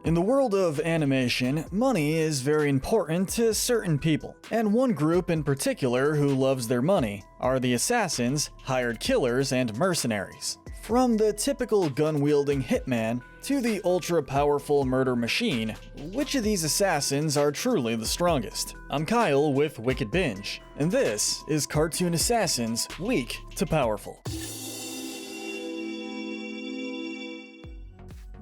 In the world of animation, money is very important to certain people, and one group in particular who loves their money are the assassins, hired killers, and mercenaries. From the typical gun-wielding hitman to the ultra-powerful murder machine, which of these assassins are truly the strongest? I'm Kyle with Wicked Binge, and this is Cartoon Assassins Weak to Powerful.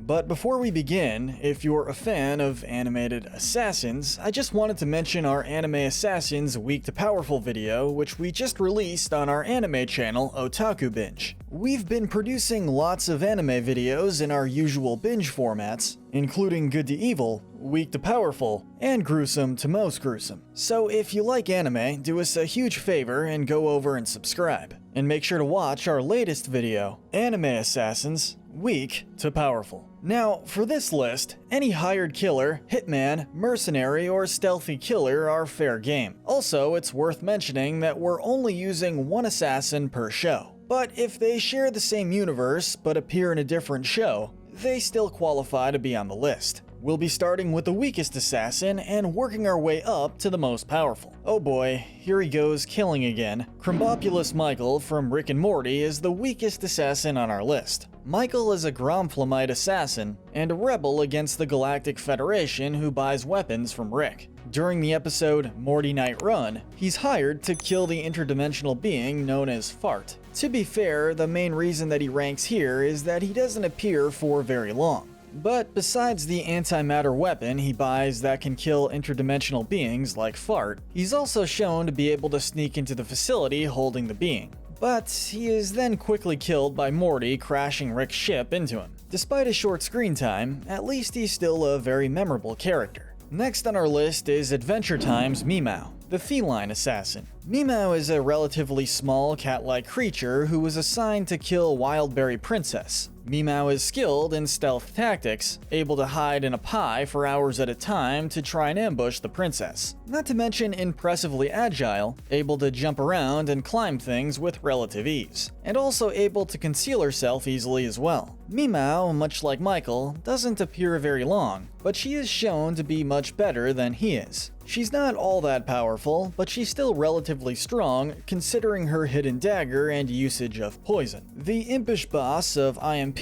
But before we begin, if you're a fan of animated assassins, I just wanted to mention our Anime Assassins Weak to Powerful video, which we just released on our anime channel, Otaku Binge. We've been producing lots of anime videos in our usual binge formats, including Good to Evil, Weak to Powerful, and Gruesome to Most Gruesome. So if you like anime, do us a huge favor and go over and subscribe. And make sure to watch our latest video, Anime Assassins Weak to Powerful. Now, for this list, any hired killer, hitman, mercenary, or stealthy killer are fair game. Also, it's worth mentioning that we're only using one assassin per show. But if they share the same universe but appear in a different show, they still qualify to be on the list. We'll be starting with the weakest assassin and working our way up to the most powerful. Oh boy, here he goes killing again. Crumbopulous Michael from Rick and Morty is the weakest assassin on our list. Michael is a Gromflemite assassin and a rebel against the Galactic Federation who buys weapons from Rick. During the episode Morty Night Run, he's hired to kill the interdimensional being known as Fart. To be fair, the main reason that he ranks here is that he doesn't appear for very long. But besides the antimatter weapon he buys that can kill interdimensional beings like Fart, he's also shown to be able to sneak into the facility holding the being. But he is then quickly killed by Morty crashing Rick's ship into him. Despite his short screen time, at least he's still a very memorable character. Next on our list is Adventure Time's Meow, the feline assassin. Meow is a relatively small cat-like creature who was assigned to kill Wildberry Princess. Meow is skilled in stealth tactics, able to hide in a pie for hours at a time to try and ambush the princess. Not to mention impressively agile, able to jump around and climb things with relative ease, and also able to conceal herself easily as well. Meow, much like Michael, doesn't appear very long, but she is shown to be much better than he is. She's not all that powerful, but she's still relatively strong considering her hidden dagger and usage of poison. The impish boss of IMP,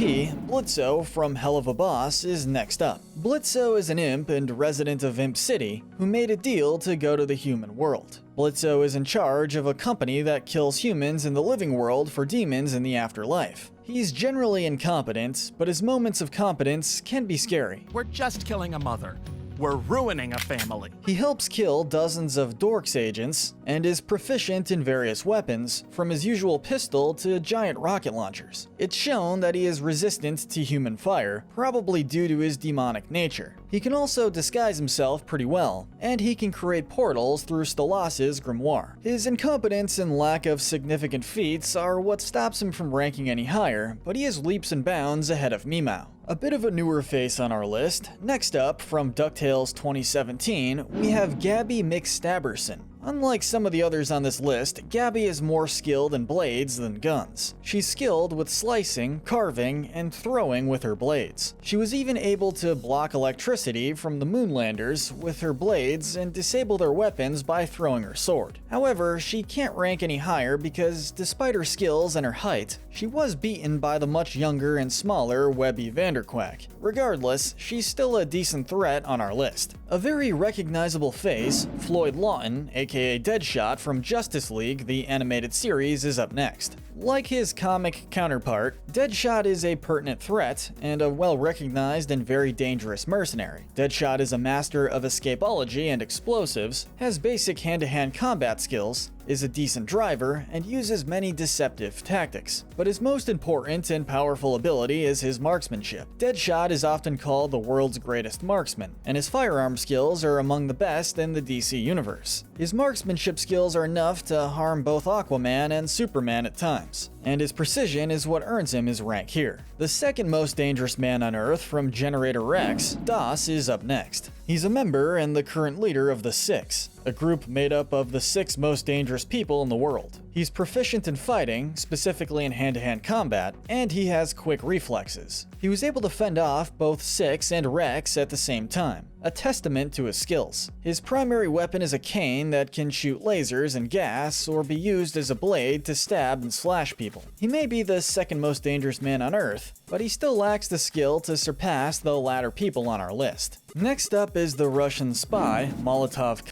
Blitzo from Helluva Boss, is next up. Blitzo is an imp and resident of Imp City who made a deal to go to the human world. Blitzo is in charge of a company that kills humans in the living world for demons in the afterlife. He's generally incompetent, but his moments of competence can be scary. We're just killing a mother. We're ruining a family. He helps kill dozens of Dorks agents and is proficient in various weapons, from his usual pistol to giant rocket launchers. It's shown that he is resistant to human fire, probably due to his demonic nature. He can also disguise himself pretty well, and he can create portals through Stolas' grimoire. His incompetence and lack of significant feats are what stops him from ranking any higher, but he is leaps and bounds ahead of Meow. A bit of a newer face on our list. Next up, from DuckTales 2017, we have Gabby McStabberson. Unlike some of the others on this list, Gabby is more skilled in blades than guns. She's skilled with slicing, carving, and throwing with her blades. She was even able to block electricity from the Moonlanders with her blades and disable their weapons by throwing her sword. However, she can't rank any higher because, despite her skills and her height, she was beaten by the much younger and smaller Webby Vanderquack. Regardless, she's still a decent threat on our list. A very recognizable face, Floyd Lawton, aka Deadshot from Justice League, the animated series, is up next. Like his comic counterpart, Deadshot is a pertinent threat and a well-recognized and very dangerous mercenary. Deadshot is a master of escapology and explosives, has basic hand-to-hand combat skills, is a decent driver, and uses many deceptive tactics. But his most important and powerful ability is his marksmanship. Deadshot is often called the world's greatest marksman, and his firearm skills are among the best in the DC universe. His marksmanship skills are enough to harm both Aquaman and Superman at times, and his precision is what earns him his rank here. The second most dangerous man on Earth from Generator Rex, Das, is up next. He's a member and the current leader of the Six, a group made up of the 6 most dangerous people in the world. He's proficient in fighting, specifically in hand-to-hand combat, and he has quick reflexes. He was able to fend off both Six and Rex at the same time, a testament to his skills. His primary weapon is a cane that can shoot lasers and gas, or be used as a blade to stab and slash people. He may be the 2nd most dangerous man on Earth, but he still lacks the skill to surpass the latter people on our list. Next up is the Russian spy, Molotov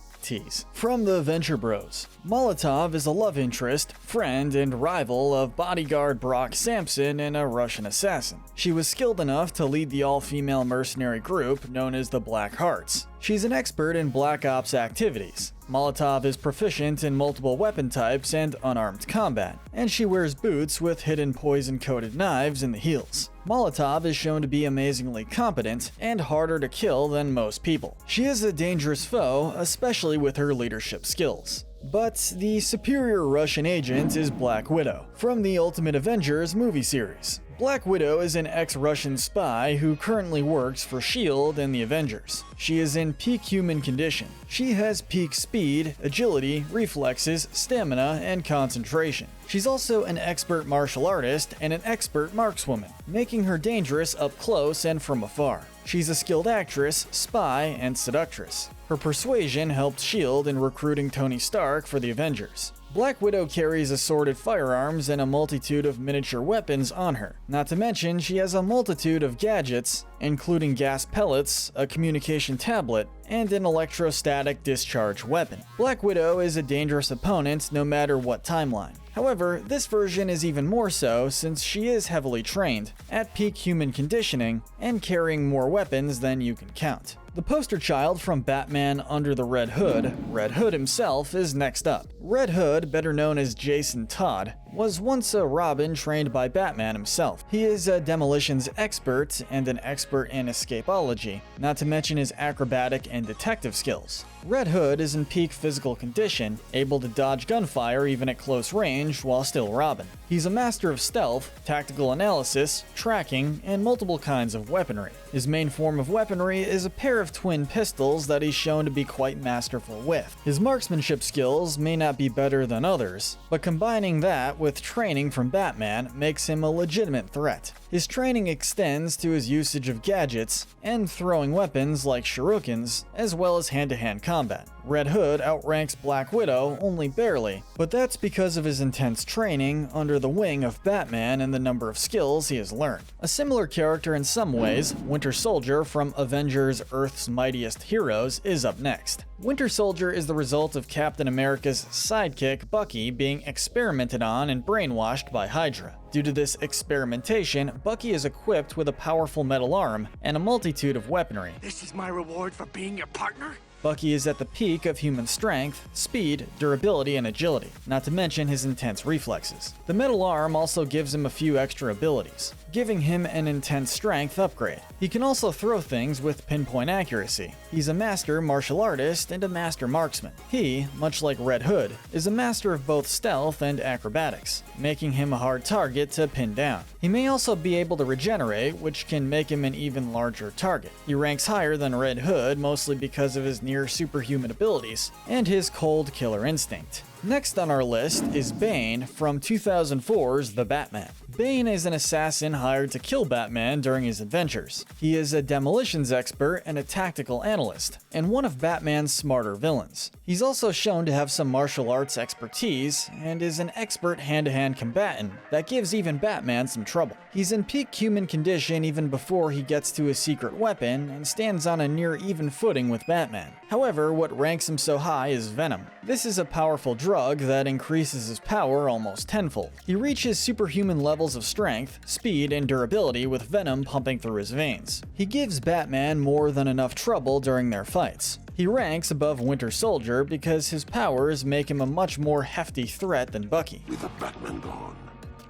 from the Venture Bros. Molotov is a love interest, friend, and rival of bodyguard Brock Sampson and a Russian assassin. She was skilled enough to lead the all-female mercenary group known as the Black Hearts. She's an expert in Black Ops activities. Molotov is proficient in multiple weapon types and unarmed combat, and she wears boots with hidden poison-coated knives in the heels. Molotov is shown to be amazingly competent and harder to kill than most people. She is a dangerous foe, especially with her leadership skills. But the superior Russian agent is Black Widow, from the Ultimate Avengers movie series. Black Widow is an ex-Russian spy who currently works for S.H.I.E.L.D. and the Avengers. She is in peak human condition. She has peak speed, agility, reflexes, stamina, and concentration. She's also an expert martial artist and an expert markswoman, making her dangerous up close and from afar. She's a skilled actress, spy, and seductress. Her persuasion helped S.H.I.E.L.D. in recruiting Tony Stark for the Avengers. Black Widow carries assorted firearms and a multitude of miniature weapons on her. Not to mention, she has a multitude of gadgets, including gas pellets, a communication tablet, and an electrostatic discharge weapon. Black Widow is a dangerous opponent no matter what timeline. However, this version is even more so since she is heavily trained, at peak human conditioning, and carrying more weapons than you can count. The poster child from Batman Under the Red Hood, Red Hood himself, is next up. Red Hood, better known as Jason Todd, was once a Robin trained by Batman himself. He is a demolitions expert and an expert in escapology, not to mention his acrobatic and detective skills. Red Hood is in peak physical condition, able to dodge gunfire even at close range while still Robin. He's a master of stealth, tactical analysis, tracking, and multiple kinds of weaponry. His main form of weaponry is a pair of twin pistols that he's shown to be quite masterful with. His marksmanship skills may not be better than others, but combining that with training from Batman makes him a legitimate threat. His training extends to his usage of gadgets and throwing weapons like shurikens, as well as hand-to-hand combat. Red Hood outranks Black Widow only barely, but that's because of his intense training under the wing of Batman and the number of skills he has learned. A similar character in some ways, Winter Soldier from Avengers Earth's Mightiest Heroes, is up next. Winter Soldier is the result of Captain America's sidekick Bucky being experimented on and brainwashed by Hydra. Due to this experimentation, Bucky is equipped with a powerful metal arm and a multitude of weaponry. This is my reward for being your partner? Bucky is at the peak of human strength, speed, durability, and agility, not to mention his intense reflexes. The metal arm also gives him a few extra abilities, giving him an intense strength upgrade. He can also throw things with pinpoint accuracy. He's a master martial artist and a master marksman. He, much like Red Hood, is a master of both stealth and acrobatics, making him a hard target to pin down. He may also be able to regenerate, which can make him an even larger target. He ranks higher than Red Hood mostly because of his near superhuman abilities and his cold killer instinct. Next on our list is Bane from 2004's The Batman. Bane is an assassin hired to kill Batman during his adventures. He is a demolitions expert and a tactical analyst, and one of Batman's smarter villains. He's also shown to have some martial arts expertise, and is an expert hand-to-hand combatant that gives even Batman some trouble. He's in peak human condition even before he gets to his secret weapon, and stands on a near even footing with Batman. However, what ranks him so high is Venom. This is a powerful drug that increases his power almost tenfold. He reaches superhuman levels of strength, speed, and durability with Venom pumping through his veins. He gives Batman more than enough trouble during their fights. He ranks above Winter Soldier because his powers make him a much more hefty threat than Bucky. With the Batman gone,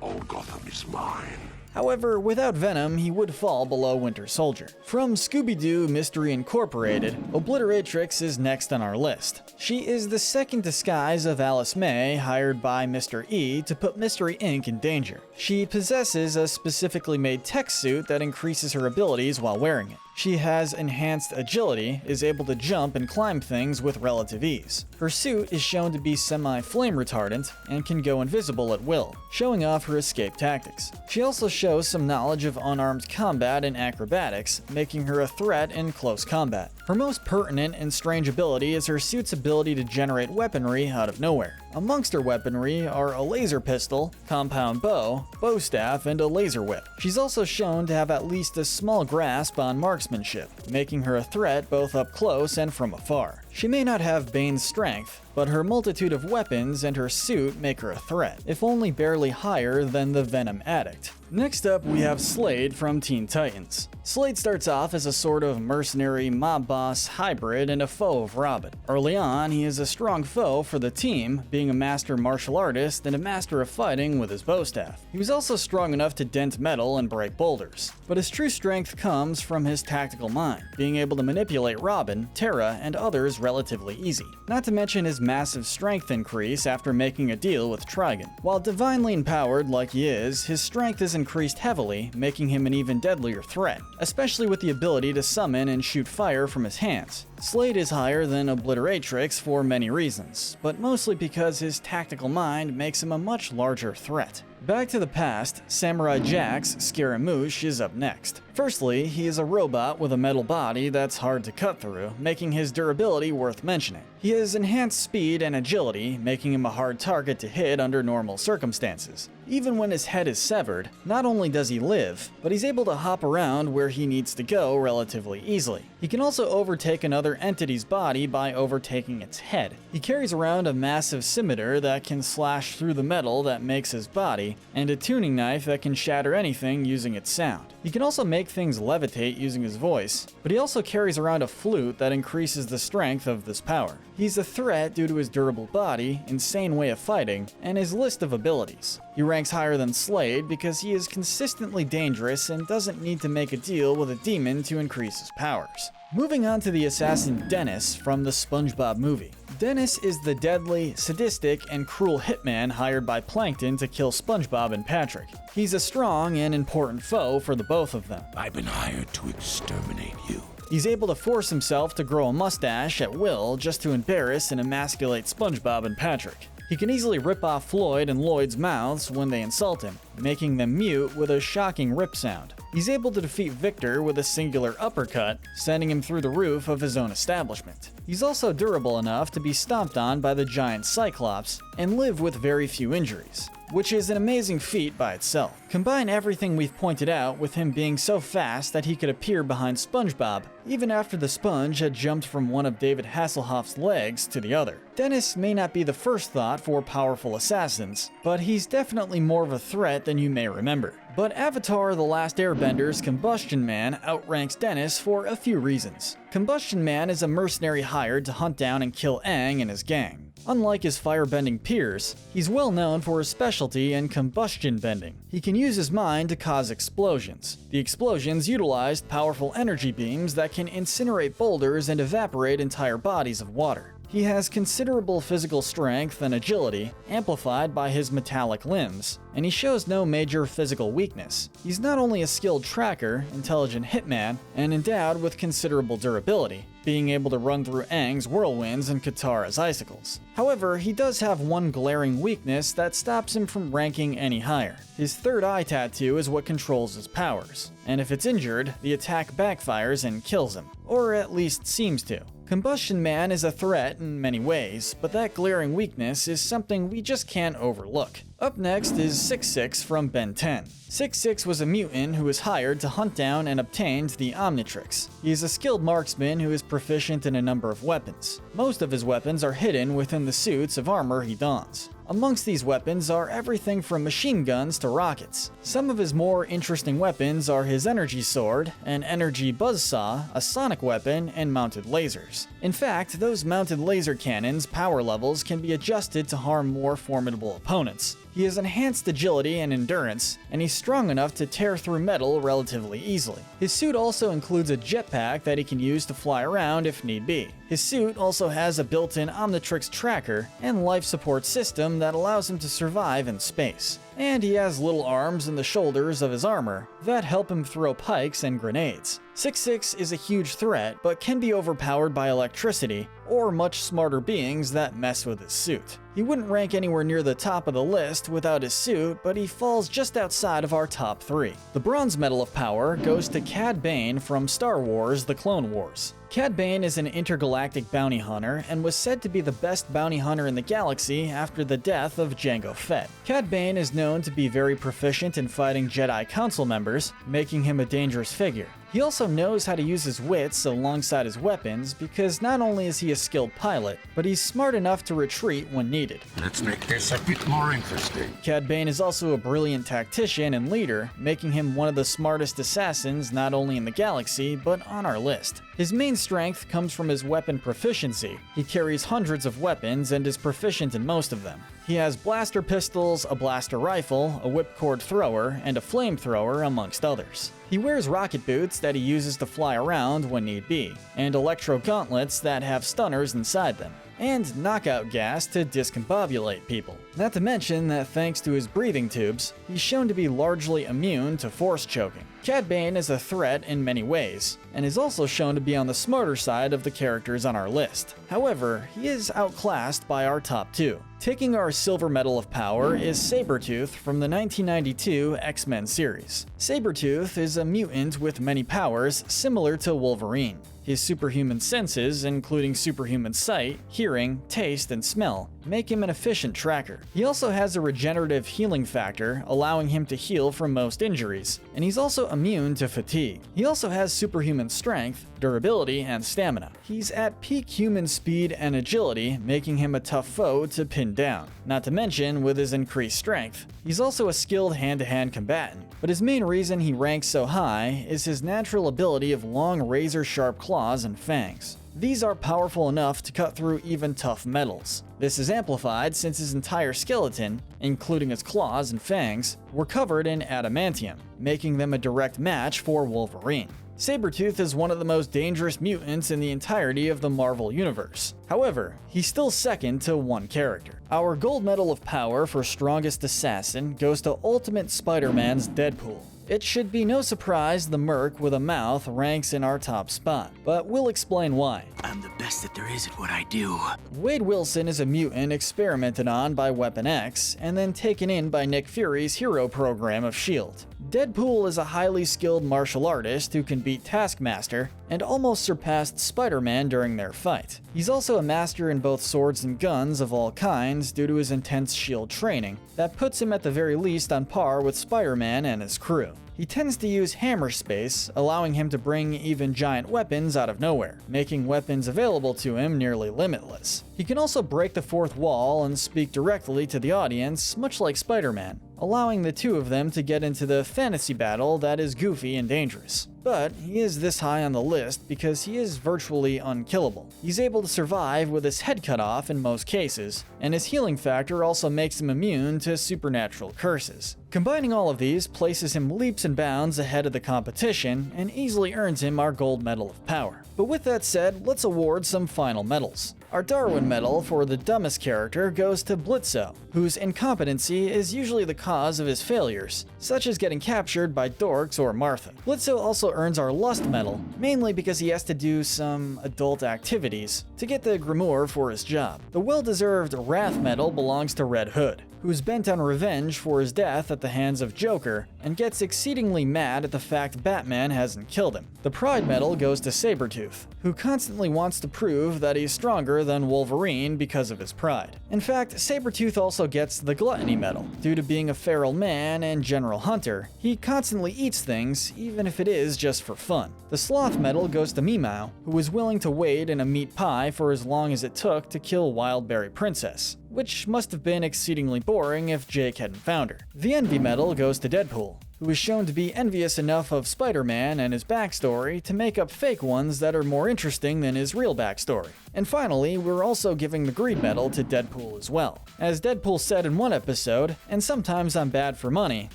all Gotham is mine. However, without Venom, he would fall below Winter Soldier. From Scooby-Doo Mystery Incorporated, Obliteratrix is next on our list. She is the second disguise of Alice May, hired by Mr. E to put Mystery Inc. in danger. She possesses a specifically made tech suit that increases her abilities while wearing it. She has enhanced agility, is able to jump and climb things with relative ease. Her suit is shown to be semi-flame retardant and can go invisible at will, showing off her escape tactics. She also shows some knowledge of unarmed combat and acrobatics, making her a threat in close combat. Her most pertinent and strange ability is her suit's ability to generate weaponry out of nowhere. Amongst her weaponry are a laser pistol, compound bow, bow staff, and a laser whip. She's also shown to have at least a small grasp on marksmanship, making her a threat both up close and from afar. She may not have Bane's strength, but her multitude of weapons and her suit make her a threat, if only barely higher than the Venom Addict. Next up, we have Slade from Teen Titans. Slade starts off as a sort of mercenary mob boss hybrid and a foe of Robin. Early on, he is a strong foe for the team, being a master martial artist and a master of fighting with his bow staff. He was also strong enough to dent metal and break boulders. But his true strength comes from his tactical mind, being able to manipulate Robin, Terra, and others relatively easy. Not to mention his massive strength increase after making a deal with Trigon. While divinely empowered like he is, his strength is increased heavily, making him an even deadlier threat, especially with the ability to summon and shoot fire from his hands. Slade is higher than Obliteratrix for many reasons, but mostly because his tactical mind makes him a much larger threat. Back to the past, Samurai Jack's Scaramouche is up next. Firstly, he is a robot with a metal body that's hard to cut through, making his durability worth mentioning. He has enhanced speed and agility, making him a hard target to hit under normal circumstances. Even when his head is severed, not only does he live, but he's able to hop around where he needs to go relatively easily. He can also overtake another entity's body by overtaking its head. He carries around a massive scimitar that can slash through the metal that makes his body, and a tuning knife that can shatter anything using its sound. He can also make things levitate using his voice, but he also carries around a flute that increases the strength of this power. He's a threat due to his durable body, insane way of fighting, and his list of abilities. He ranks higher than Slade because he is consistently dangerous and doesn't need to make a deal with a demon to increase his powers. Moving on to the assassin Dennis from the SpongeBob movie. Dennis is the deadly, sadistic, and cruel hitman hired by Plankton to kill SpongeBob and Patrick. He's a strong and important foe for the both of them. I've been hired to exterminate you. He's able to force himself to grow a mustache at will just to embarrass and emasculate SpongeBob and Patrick. He can easily rip off Floyd and Lloyd's mouths when they insult him, making them mute with a shocking rip sound. He's able to defeat Victor with a singular uppercut, sending him through the roof of his own establishment. He's also durable enough to be stomped on by the giant Cyclops and live with very few injuries, which is an amazing feat by itself. Combine everything we've pointed out with him being so fast that he could appear behind SpongeBob, even after the sponge had jumped from one of David Hasselhoff's legs to the other. Dennis may not be the first thought for powerful assassins, but he's definitely more of a threat than you may remember. But Avatar: The Last Airbender's Combustion Man outranks Dennis for a few reasons. Combustion Man is a mercenary hired to hunt down and kill Aang and his gang. Unlike his firebending peers, he's well known for his specialty in combustion bending. He can use his mind to cause explosions. The explosions utilize powerful energy beams that can incinerate boulders and evaporate entire bodies of water. He has considerable physical strength and agility, amplified by his metallic limbs, and he shows no major physical weakness. He's not only a skilled tracker, intelligent hitman, and endowed with considerable durability, being able to run through Aang's whirlwinds and Katara's icicles. However, he does have one glaring weakness that stops him from ranking any higher. His third eye tattoo is what controls his powers, and if it's injured, the attack backfires and kills him, or at least seems to. Combustion Man is a threat in many ways, but that glaring weakness is something we just can't overlook. Up next is 6-6 from Ben 10. 6-6 was a mutant who was hired to hunt down and obtained the Omnitrix. He is a skilled marksman who is proficient in a number of weapons. Most of his weapons are hidden within the suits of armor he dons. Amongst these weapons are everything from machine guns to rockets. Some of his more interesting weapons are his energy sword, an energy buzzsaw, a sonic weapon, and mounted lasers. In fact, those mounted laser cannons' power levels can be adjusted to harm more formidable opponents. He has enhanced agility and endurance, and he's strong enough to tear through metal relatively easily. His suit also includes a jetpack that he can use to fly around if need be. His suit also has a built-in Omnitrix tracker and life support system that allows him to survive in space. And he has little arms in the shoulders of his armor that help him throw pikes and grenades. 6'6" is a huge threat, but can be overpowered by electricity, or much smarter beings that mess with his suit. He wouldn't rank anywhere near the top of the list without his suit, but he falls just outside of our top 3. The Bronze Medal of Power goes to Cad Bane from Star Wars: The Clone Wars. Cad Bane is an intergalactic bounty hunter and was said to be the best bounty hunter in the galaxy after the death of Jango Fett. Cad Bane is known to be very proficient in fighting Jedi Council members, making him a dangerous figure. He also knows how to use his wits alongside his weapons because not only is he a skilled pilot, but he's smart enough to retreat when needed. Let's make this a bit more interesting. Cad Bane is also a brilliant tactician and leader, making him one of the smartest assassins not only in the galaxy, but on our list. His main strength comes from his weapon proficiency. He carries hundreds of weapons and is proficient in most of them. He has blaster pistols, a blaster rifle, a whipcord thrower, and a flamethrower, amongst others. He wears rocket boots that he uses to fly around when need be, and electro gauntlets that have stunners inside them, and knockout gas to discombobulate people. Not to mention that thanks to his breathing tubes, he's shown to be largely immune to force choking. Cad Bane is a threat in many ways, and is also shown to be on the smarter side of the characters on our list. However, he is outclassed by our top 2. Taking our Silver Medal of Power is Sabretooth from the 1992 X-Men series. Sabretooth is a mutant with many powers similar to Wolverine. His superhuman senses, including superhuman sight, hearing, taste, and smell, make him an efficient tracker. He also has a regenerative healing factor, allowing him to heal from most injuries, and he's also immune to fatigue. He also has superhuman strength, durability, and stamina. He's at peak human speed and agility, making him a tough foe to pin down. Not to mention, with his increased strength, he's also a skilled hand-to-hand combatant. But his main reason he ranks so high is his natural ability of long razor-sharp claws and fangs. These are powerful enough to cut through even tough metals. This is amplified since his entire skeleton, including his claws and fangs, were covered in adamantium, making them a direct match for Wolverine. Sabretooth is one of the most dangerous mutants in the entirety of the Marvel Universe. However, he's still second to one character. Our Gold Medal of Power for Strongest Assassin goes to Ultimate Spider-Man's Deadpool. It should be no surprise the Merc with a mouth ranks in our top spot, but we'll explain why. I'm the best that there is at what I do. Wade Wilson is a mutant experimented on by Weapon X and then taken in by Nick Fury's hero program of S.H.I.E.L.D. Deadpool is a highly skilled martial artist who can beat Taskmaster and almost surpassed Spider-Man during their fight. He's also a master in both swords and guns of all kinds due to his intense S.H.I.E.L.D. training that puts him at the very least on par with Spider-Man and his crew. He tends to use hammer space, allowing him to bring even giant weapons out of nowhere, making weapons available to him nearly limitless. He can also break the fourth wall and speak directly to the audience, much like Spider-Man, allowing the two of them to get into the fantasy battle that is goofy and dangerous. But he is this high on the list because he is virtually unkillable. He's able to survive with his head cut off in most cases, and his healing factor also makes him immune to supernatural curses. Combining all of these places him leaps and bounds ahead of the competition and easily earns him our Gold Medal of Power. But with that said, let's award some final medals. Our Darwin Medal for the dumbest character goes to Blitzo, whose incompetency is usually the cause of his failures, such as getting captured by Dorks or Martha. Blitzo also earns our Lust Medal, mainly because he has to do some adult activities to get the Grimoire for his job. The well-deserved Wrath Medal belongs to Red Hood, who's bent on revenge for his death at the hands of Joker and gets exceedingly mad at the fact Batman hasn't killed him. The Pride Medal goes to Sabretooth, who constantly wants to prove that he's stronger than Wolverine because of his pride. In fact, Sabretooth also gets the Gluttony Medal. Due to being a feral man and general hunter, he constantly eats things, even if it is just for fun. The Sloth Medal goes to Meow, who was willing to wait in a meat pie for as long as it took to kill Wildberry Princess, which must have been exceedingly boring if Jake hadn't found her. The Envy Medal goes to Deadpool, who is shown to be envious enough of Spider-Man and his backstory to make up fake ones that are more interesting than his real backstory. And finally, we're also giving the Greed Medal to Deadpool as well. As Deadpool said in one episode, and sometimes I'm bad for money,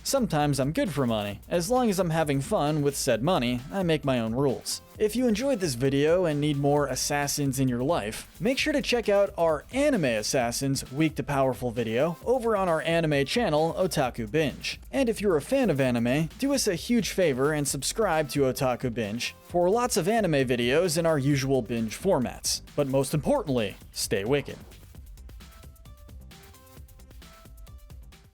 sometimes I'm good for money. As long as I'm having fun with said money, I make my own rules. If you enjoyed this video and need more assassins in your life, make sure to check out our Anime Assassins Weak to Powerful video over on our anime channel, Otaku Binge. And if you're a fan of anime, do us a huge favor and subscribe to Otaku Binge for lots of anime videos in our usual binge formats. But most importantly, stay wicked.